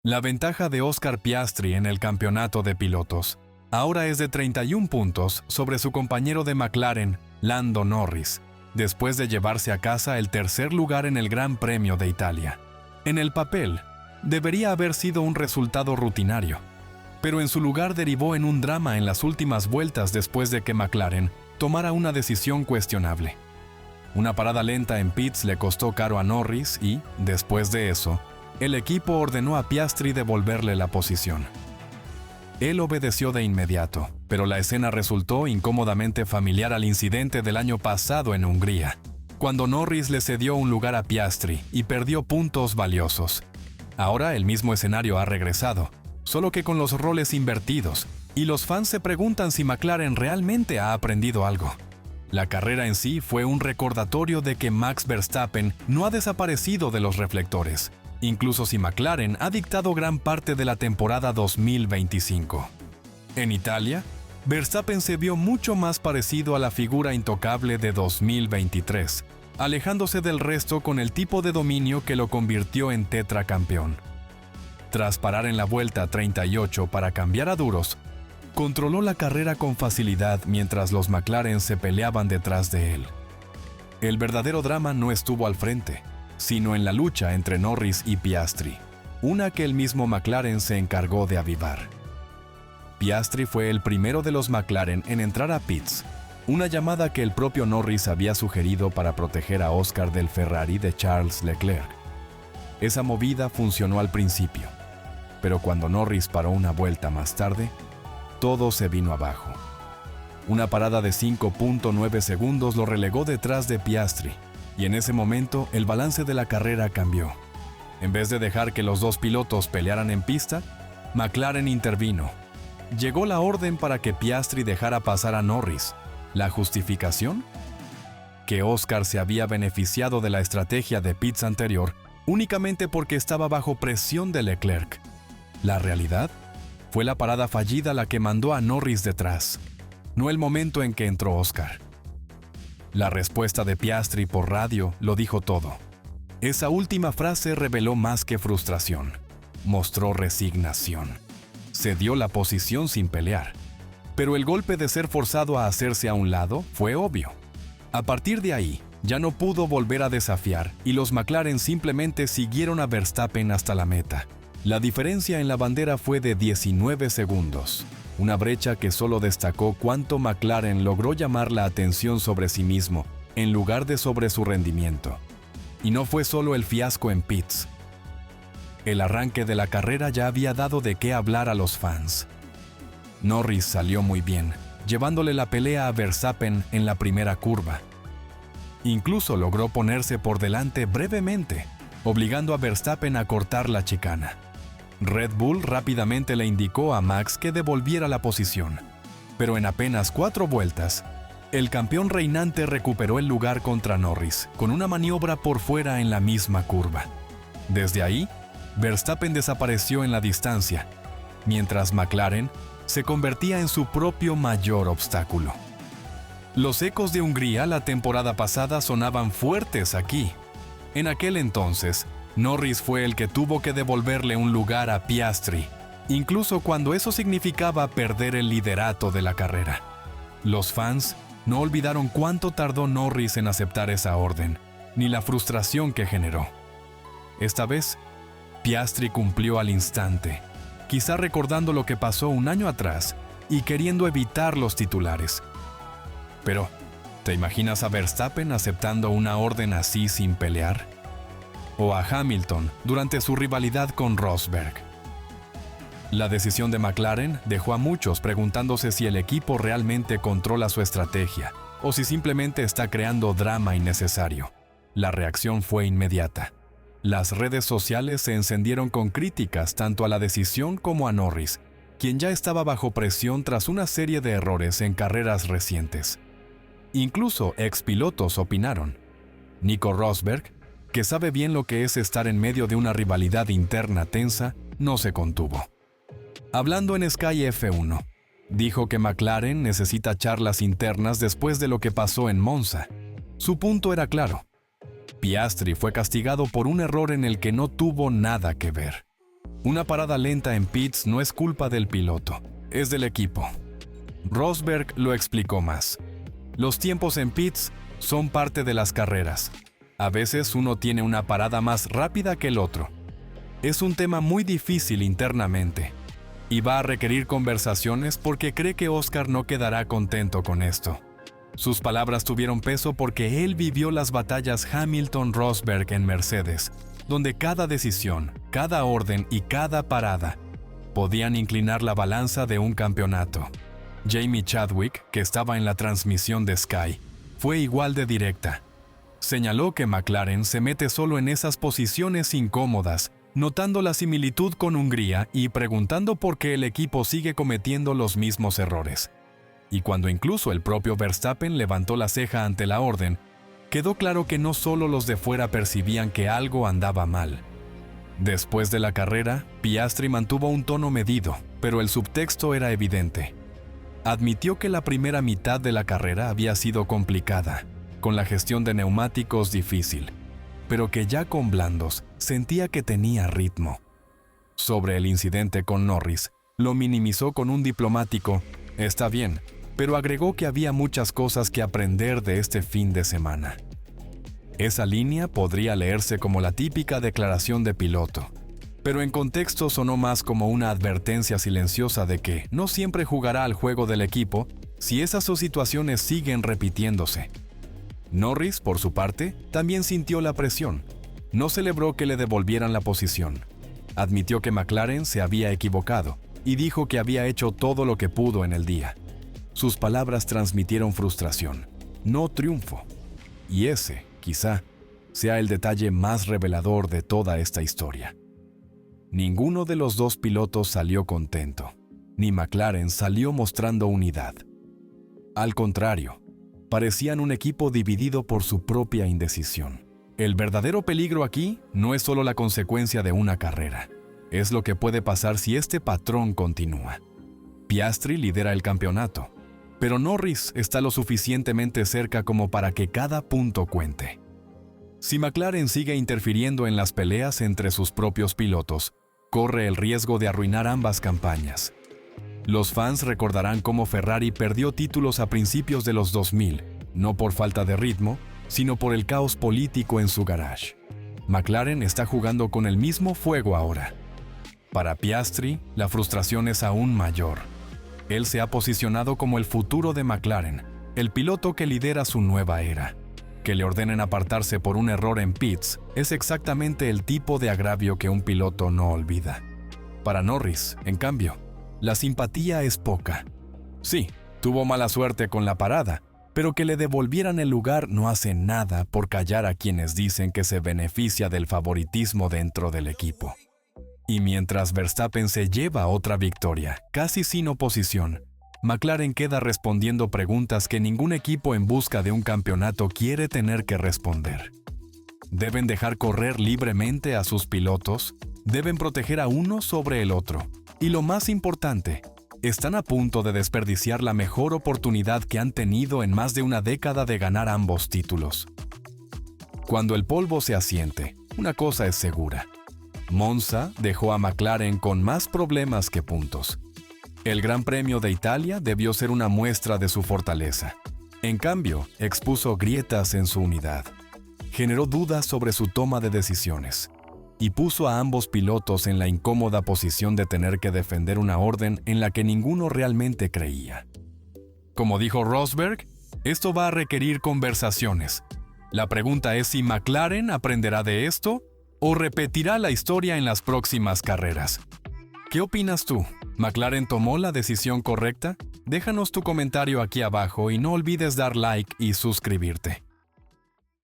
La ventaja de Oscar Piastri en el campeonato de pilotos ahora es de 31 puntos sobre su compañero de McLaren, Lando Norris, después de llevarse a casa el tercer lugar en el Gran Premio de Italia. En el papel, debería haber sido un resultado rutinario, pero en su lugar derivó en un drama en las últimas vueltas después de que McLaren tomara una decisión cuestionable. Una parada lenta en pits le costó caro a Norris y, después de eso, el equipo ordenó a Piastri devolverle la posición. Él obedeció de inmediato, pero la escena resultó incómodamente familiar al incidente del año pasado en Hungría, cuando Norris le cedió un lugar a Piastri y perdió puntos valiosos. Ahora el mismo escenario ha regresado, solo que con los roles invertidos, y los fans se preguntan si McLaren realmente ha aprendido algo. La carrera en sí fue un recordatorio de que Max Verstappen no ha desaparecido de los reflectores, incluso si McLaren ha dictado gran parte de la temporada 2025. En Italia, Verstappen se vio mucho más parecido a la figura intocable de 2023, alejándose del resto con el tipo de dominio que lo convirtió en tetracampeón. Tras parar en la vuelta 38 para cambiar a duros, controló la carrera con facilidad mientras los McLaren se peleaban detrás de él. El verdadero drama no estuvo al frente, sino en la lucha entre Norris y Piastri, una que el mismo McLaren se encargó de avivar. Piastri fue el primero de los McLaren en entrar a pits, una llamada que el propio Norris había sugerido para proteger a Oscar del Ferrari de Charles Leclerc. Esa movida funcionó al principio, pero cuando Norris paró una vuelta más tarde, todo se vino abajo. Una parada de 5.9 segundos lo relegó detrás de Piastri, y en ese momento el balance de la carrera cambió. En vez de dejar que los dos pilotos pelearan en pista, McLaren intervino. Llegó la orden para que Piastri dejara pasar a Norris. ¿La justificación? Que Oscar se había beneficiado de la estrategia de pits anterior únicamente porque estaba bajo presión de Leclerc. ¿La realidad? Fue la parada fallida la que mandó a Norris detrás, no el momento en que entró Oscar. La respuesta de Piastri por radio lo dijo todo. Esa última frase reveló más que frustración. Mostró resignación. Cedió la posición sin pelear. Pero el golpe de ser forzado a hacerse a un lado fue obvio. A partir de ahí, ya no pudo volver a desafiar y los McLaren simplemente siguieron a Verstappen hasta la meta. La diferencia en la bandera fue de 19 segundos. Una brecha que solo destacó cuánto McLaren logró llamar la atención sobre sí mismo, en lugar de sobre su rendimiento. Y no fue solo el fiasco en pits. El arranque de la carrera ya había dado de qué hablar a los fans. Norris salió muy bien, llevándole la pelea a Verstappen en la primera curva. Incluso logró ponerse por delante brevemente, obligando a Verstappen a cortar la chicana. Red Bull rápidamente le indicó a Max que devolviera la posición, pero en apenas 4 vueltas, el campeón reinante recuperó el lugar contra Norris con una maniobra por fuera en la misma curva. Desde ahí, Verstappen desapareció en la distancia, mientras McLaren se convertía en su propio mayor obstáculo. Los ecos de Hungría la temporada pasada sonaban fuertes aquí. En aquel entonces, Norris fue el que tuvo que devolverle un lugar a Piastri, incluso cuando eso significaba perder el liderato de la carrera. Los fans no olvidaron cuánto tardó Norris en aceptar esa orden, ni la frustración que generó. Esta vez, Piastri cumplió al instante, quizá recordando lo que pasó un año atrás y queriendo evitar los titulares. Pero, ¿te imaginas a Verstappen aceptando una orden así sin pelear? O a Hamilton durante su rivalidad con Rosberg. La decisión de McLaren dejó a muchos preguntándose si el equipo realmente controla su estrategia o si simplemente está creando drama innecesario. La reacción fue inmediata. Las redes sociales se encendieron con críticas tanto a la decisión como a Norris, quien ya estaba bajo presión tras una serie de errores en carreras recientes. Incluso expilotos opinaron. Nico Rosberg, que sabe bien lo que es estar en medio de una rivalidad interna tensa, no se contuvo. Hablando en Sky F1, dijo que McLaren necesita charlas internas después de lo que pasó en Monza. Su punto era claro. Piastri fue castigado por un error en el que no tuvo nada que ver. Una parada lenta en pits no es culpa del piloto, es del equipo. Rosberg lo explicó más. Los tiempos en pits son parte de las carreras. A veces uno tiene una parada más rápida que el otro. Es un tema muy difícil internamente y va a requerir conversaciones porque cree que Oscar no quedará contento con esto. Sus palabras tuvieron peso porque él vivió las batallas Hamilton-Rosberg en Mercedes, donde cada decisión, cada orden y cada parada podían inclinar la balanza de un campeonato. Jamie Chadwick, que estaba en la transmisión de Sky, fue igual de directa. Señaló que McLaren se mete solo en esas posiciones incómodas, notando la similitud con Hungría y preguntando por qué el equipo sigue cometiendo los mismos errores. Y cuando incluso el propio Verstappen levantó la ceja ante la orden, quedó claro que no solo los de fuera percibían que algo andaba mal. Después de la carrera, Piastri mantuvo un tono medido, pero el subtexto era evidente. Admitió que la primera mitad de la carrera había sido complicada, con la gestión de neumáticos difícil, pero que ya con blandos sentía que tenía ritmo. Sobre el incidente con Norris, lo minimizó con un diplomático «Está bien», pero agregó que había muchas cosas que aprender de este fin de semana. Esa línea podría leerse como la típica declaración de piloto, pero en contexto sonó más como una advertencia silenciosa de que no siempre jugará al juego del equipo si esas situaciones siguen repitiéndose. Norris, por su parte, también sintió la presión. No celebró que le devolvieran la posición. Admitió que McLaren se había equivocado y dijo que había hecho todo lo que pudo en el día. Sus palabras transmitieron frustración, no triunfo. Y ese, quizá, sea el detalle más revelador de toda esta historia. Ninguno de los dos pilotos salió contento, ni McLaren salió mostrando unidad. Al contrario, parecían un equipo dividido por su propia indecisión. El verdadero peligro aquí no es solo la consecuencia de una carrera, es lo que puede pasar si este patrón continúa. Piastri lidera el campeonato, pero Norris está lo suficientemente cerca como para que cada punto cuente. Si McLaren sigue interfiriendo en las peleas entre sus propios pilotos, corre el riesgo de arruinar ambas campañas. Los fans recordarán cómo Ferrari perdió títulos a principios de los 2000, no por falta de ritmo, sino por el caos político en su garage. McLaren está jugando con el mismo fuego ahora. Para Piastri, la frustración es aún mayor. Él se ha posicionado como el futuro de McLaren, el piloto que lidera su nueva era. Que le ordenen apartarse por un error en pits es exactamente el tipo de agravio que un piloto no olvida. Para Norris, en cambio, la simpatía es poca. Sí, tuvo mala suerte con la parada, pero que le devolvieran el lugar no hace nada por callar a quienes dicen que se beneficia del favoritismo dentro del equipo. Y mientras Verstappen se lleva otra victoria, casi sin oposición, McLaren queda respondiendo preguntas que ningún equipo en busca de un campeonato quiere tener que responder. ¿Deben dejar correr libremente a sus pilotos? ¿Deben proteger a uno sobre el otro? Y lo más importante, están a punto de desperdiciar la mejor oportunidad que han tenido en más de una década de ganar ambos títulos. Cuando el polvo se asiente, una cosa es segura. Monza dejó a McLaren con más problemas que puntos. El Gran Premio de Italia debió ser una muestra de su fortaleza. En cambio, expuso grietas en su unidad. Generó dudas sobre su toma de decisiones. Y puso a ambos pilotos en la incómoda posición de tener que defender una orden en la que ninguno realmente creía. Como dijo Rosberg, esto va a requerir conversaciones. La pregunta es si McLaren aprenderá de esto o repetirá la historia en las próximas carreras. ¿Qué opinas tú? ¿McLaren tomó la decisión correcta? Déjanos tu comentario aquí abajo y no olvides dar like y suscribirte.